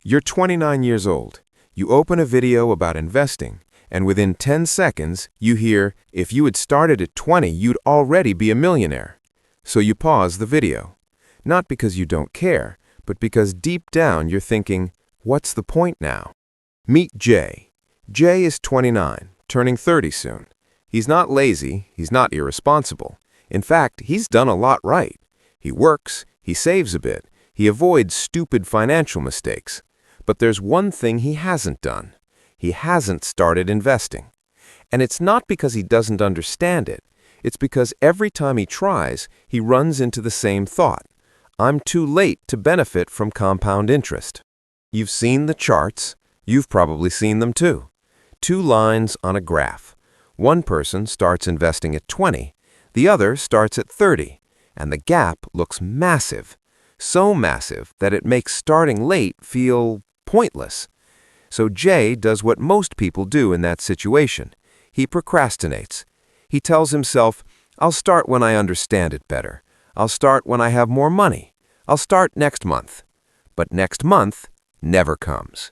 You're 29 years old. You open a video about investing, and within 10 seconds, you hear, if you had started at 20, you'd already be a millionaire. So you pause the video. Not because you don't care, but because deep down you're thinking, what's the point now? Meet Jay. Jay is 29, turning 30 soon. He's not lazy, he's not irresponsible. In fact, he's done a lot right. He works, he saves a bit, he avoids stupid financial mistakes. But there's one thing he hasn't done. He hasn't started investing. And it's not because he doesn't understand it. It's because every time he tries, he runs into the same thought. I'm too late to benefit from compound interest. You've seen the charts. You've probably seen them too. Two lines on a graph. One person starts investing at 20. The other starts at 30. And the gap looks massive. So massive that it makes starting late feel pointless. So Jay does what most people do in that situation. He procrastinates. He tells himself, I'll start when I understand it better. I'll start when I have more money. I'll start next month. But next month never comes.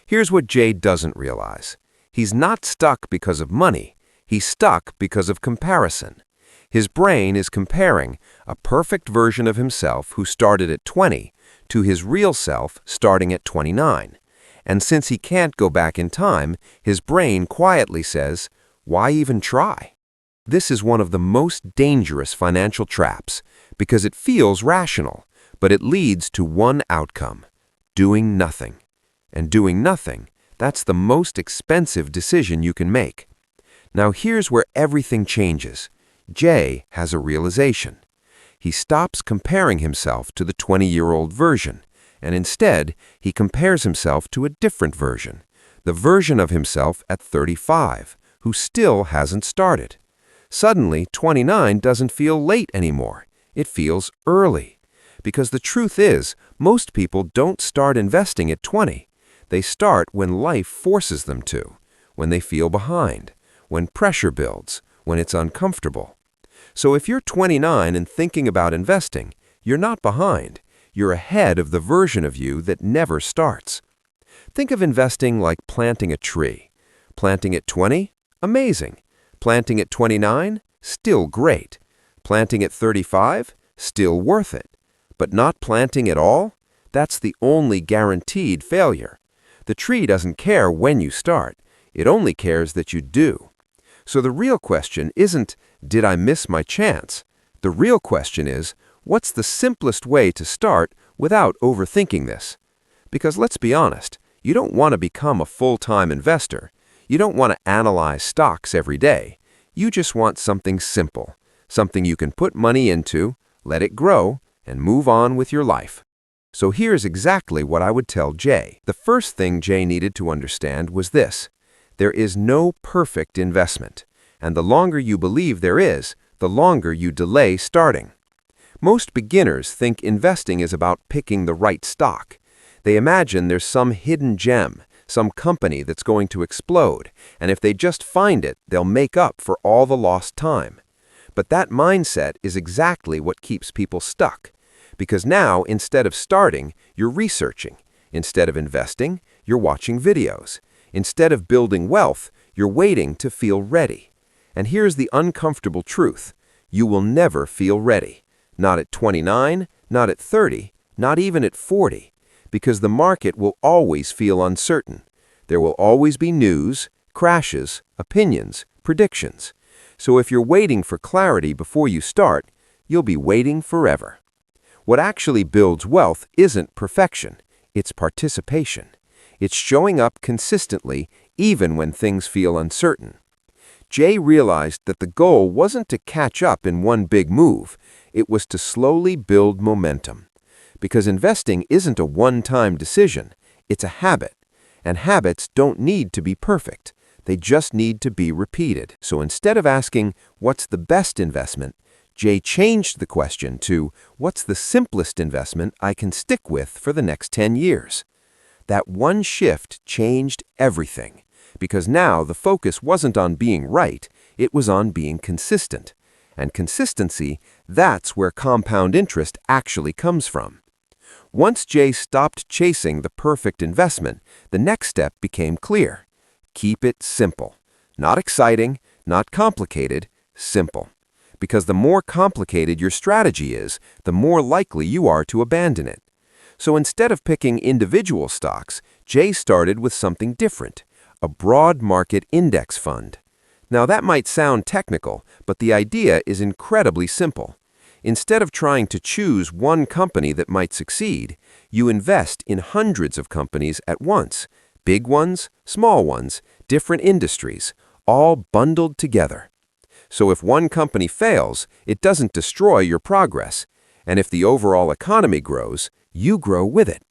Here's what Jay doesn't realize. He's not stuck because of money. He's stuck because of comparison. His brain is comparing a perfect version of himself who started at 20 to his real self starting at 29. And since he can't go back in time, his brain quietly says, why even try? This is one of the most dangerous financial traps because it feels rational, but it leads to one outcome: doing nothing. And doing nothing, that's the most expensive decision you can make. Now here's where everything changes. Jay has a realization. He stops comparing himself to the 20-year-old version, and instead, he compares himself to a different version, the version of himself at 35, who still hasn't started. Suddenly, 29 doesn't feel late anymore. It feels early. Because the truth is, most people don't start investing at 20. They start when life forces them to, when they feel behind, when pressure builds, when it's uncomfortable. So if you're 29 and thinking about investing, you're not behind. You're ahead of the version of you that never starts. Think of investing like planting a tree. Planting at 20? Amazing. Planting at 29? Still great. Planting at 35? Still worth it. But not planting at all? That's the only guaranteed failure. The tree doesn't care when you start. It only cares that you do. So the real question isn't, did I miss my chance? The real question is, what's the simplest way to start without overthinking this? Because let's be honest, you don't want to become a full-time investor. You don't want to analyze stocks every day. You just want something simple, something you can put money into, let it grow, and move on with your life. So here's exactly what I would tell Jay. The first thing Jay needed to understand was this: there is no perfect investment, and the longer you believe there is, the longer you delay starting. Most beginners think investing is about picking the right stock. They imagine there's some hidden gem, some company that's going to explode, and if they just find it, they'll make up for all the lost time. But that mindset is exactly what keeps people stuck. Because now, instead of starting, you're researching. Instead of investing, you're watching videos. Instead of building wealth, you're waiting to feel ready. And here's the uncomfortable truth: you will never feel ready. Not at 29, not at 30, not even at 40. Because the market will always feel uncertain. There will always be news, crashes, opinions, predictions. So if you're waiting for clarity before you start, you'll be waiting forever. What actually builds wealth isn't perfection, it's participation. It's showing up consistently even when things feel uncertain. Jay realized that the goal wasn't to catch up in one big move, it was to slowly build momentum. Because investing isn't a one-time decision, it's a habit. And habits don't need to be perfect, they just need to be repeated. So instead of asking, what's the best investment, Jay changed the question to, what's the simplest investment I can stick with for the next 10 years? That one shift changed everything, because now the focus wasn't on being right, it was on being consistent. And consistency, that's where compound interest actually comes from. Once Jay stopped chasing the perfect investment, the next step became clear. Keep it simple. Not exciting, not complicated, simple. Because the more complicated your strategy is, the more likely you are to abandon it. So instead of picking individual stocks, Jay started with something different, a broad market index fund. Now that might sound technical, but the idea is incredibly simple. Instead of trying to choose one company that might succeed, you invest in hundreds of companies at once, big ones, small ones, different industries, all bundled together. So if one company fails, it doesn't destroy your progress. And if the overall economy grows, you grow with it.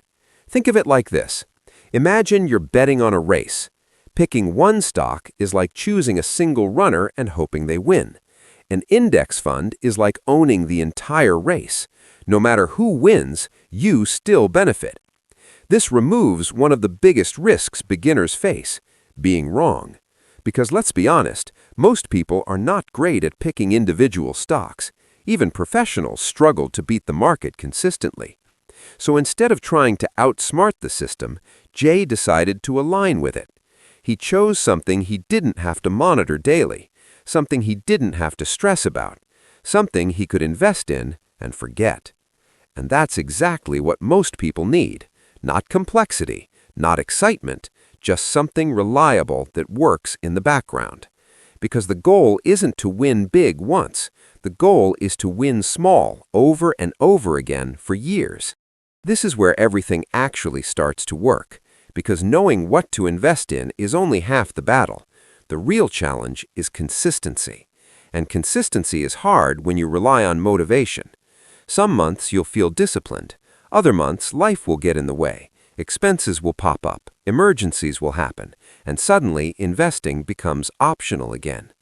Think of it like this. Imagine you're betting on a race. Picking one stock is like choosing a single runner and hoping they win. An index fund is like owning the entire race. No matter who wins, you still benefit. This removes one of the biggest risks beginners face, being wrong. Because let's be honest, most people are not great at picking individual stocks. Even professionals struggle to beat the market consistently. So instead of trying to outsmart the system, Jay decided to align with it. He chose something he didn't have to monitor daily, something he didn't have to stress about, something he could invest in and forget. And that's exactly what most people need. Not complexity, not excitement, just something reliable that works in the background. Because the goal isn't to win big once. The goal is to win small over and over again for years. This is where everything actually starts to work, because knowing what to invest in is only half the battle. The real challenge is consistency. And consistency is hard when you rely on motivation. Some months you'll feel disciplined. Other months life will get in the way. Expenses will pop up, emergencies will happen, and suddenly investing becomes optional again.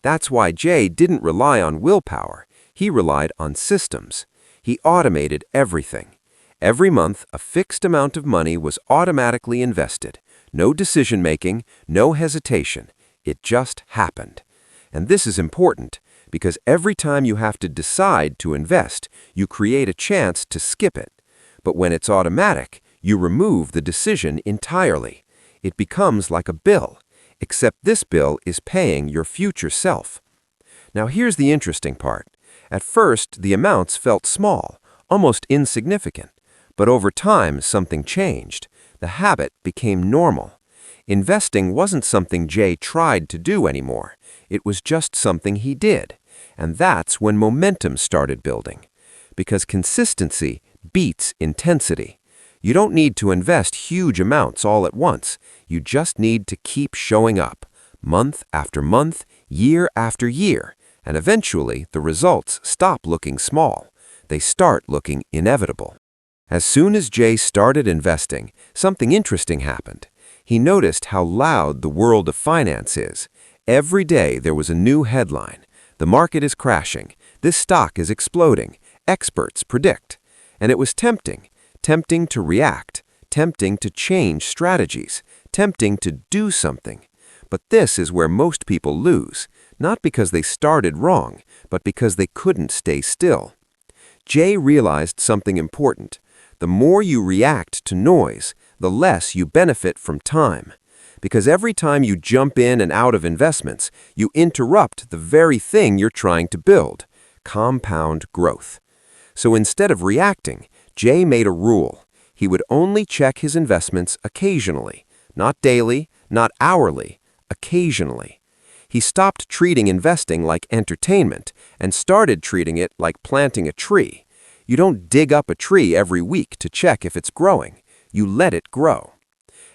That's why Jay didn't rely on willpower. He relied on systems. He automated everything. Every month, a fixed amount of money was automatically invested. No decision-making, no hesitation. It just happened. And this is important, because every time you have to decide to invest, you create a chance to skip it. But when it's automatic, you remove the decision entirely. It becomes like a bill, except this bill is paying your future self. Now here's the interesting part. At first, the amounts felt small, almost insignificant. But over time, something changed. The habit became normal. Investing wasn't something Jay tried to do anymore. It was just something he did. And that's when momentum started building. Because consistency beats intensity. You don't need to invest huge amounts all at once. You just need to keep showing up, month after month, year after year. And eventually, the results stop looking small. They start looking inevitable. As soon as Jay started investing, something interesting happened. He noticed how loud the world of finance is. Every day there was a new headline. The market is crashing. This stock is exploding. Experts predict. And it was tempting. Tempting to react. Tempting to change strategies. Tempting to do something. But this is where most people lose. Not because they started wrong, but because they couldn't stay still. Jay realized something important. The more you react to noise, the less you benefit from time. Because every time you jump in and out of investments, you interrupt the very thing you're trying to build, compound growth. So instead of reacting, Jay made a rule. He would only check his investments occasionally, not daily, not hourly, occasionally. He stopped treating investing like entertainment and started treating it like planting a tree. You don't dig up a tree every week to check if it's growing. You let it grow.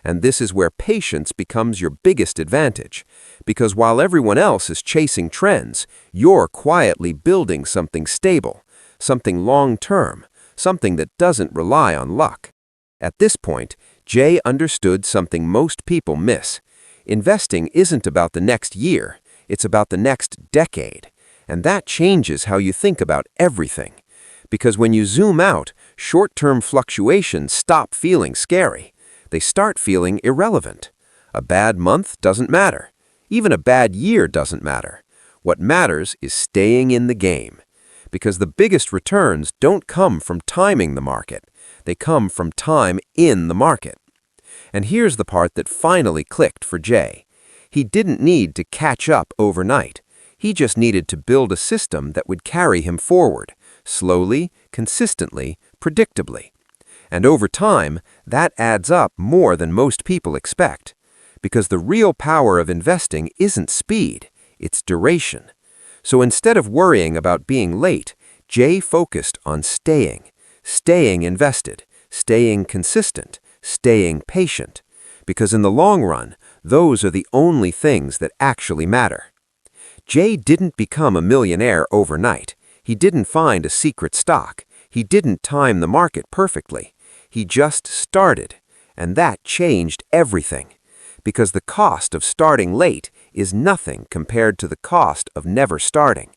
And this is where patience becomes your biggest advantage. Because while everyone else is chasing trends, you're quietly building something stable, something long-term, something that doesn't rely on luck. At this point, Jay understood something most people miss. Investing isn't about the next year. It's about the next decade. And that changes how you think about everything. Because when you zoom out, short-term fluctuations stop feeling scary. They start feeling irrelevant. A bad month doesn't matter. Even a bad year doesn't matter. What matters is staying in the game. Because the biggest returns don't come from timing the market. They come from time in the market. And here's the part that finally clicked for Jay. He didn't need to catch up overnight. He just needed to build a system that would carry him forward, slowly, consistently, predictably. And over time, that adds up more than most people expect. Because the real power of investing isn't speed, it's duration. So instead of worrying about being late, Jay focused on staying invested, staying consistent, staying patient. Because in the long run, those are the only things that actually matter. Jay didn't become a millionaire overnight. He didn't find a secret stock. He didn't time the market perfectly. He just started, and that changed everything. Because the cost of starting late is nothing compared to the cost of never starting.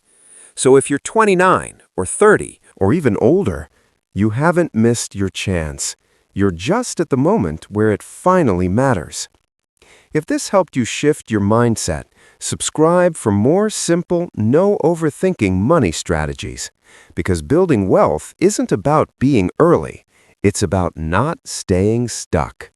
So if you're 29 or 30 Or even older, you haven't missed your chance. You're just at the moment where it finally matters. If this helped you shift your mindset, subscribe for more simple, no overthinking money strategies. Because building wealth isn't about being early. It's about not staying stuck.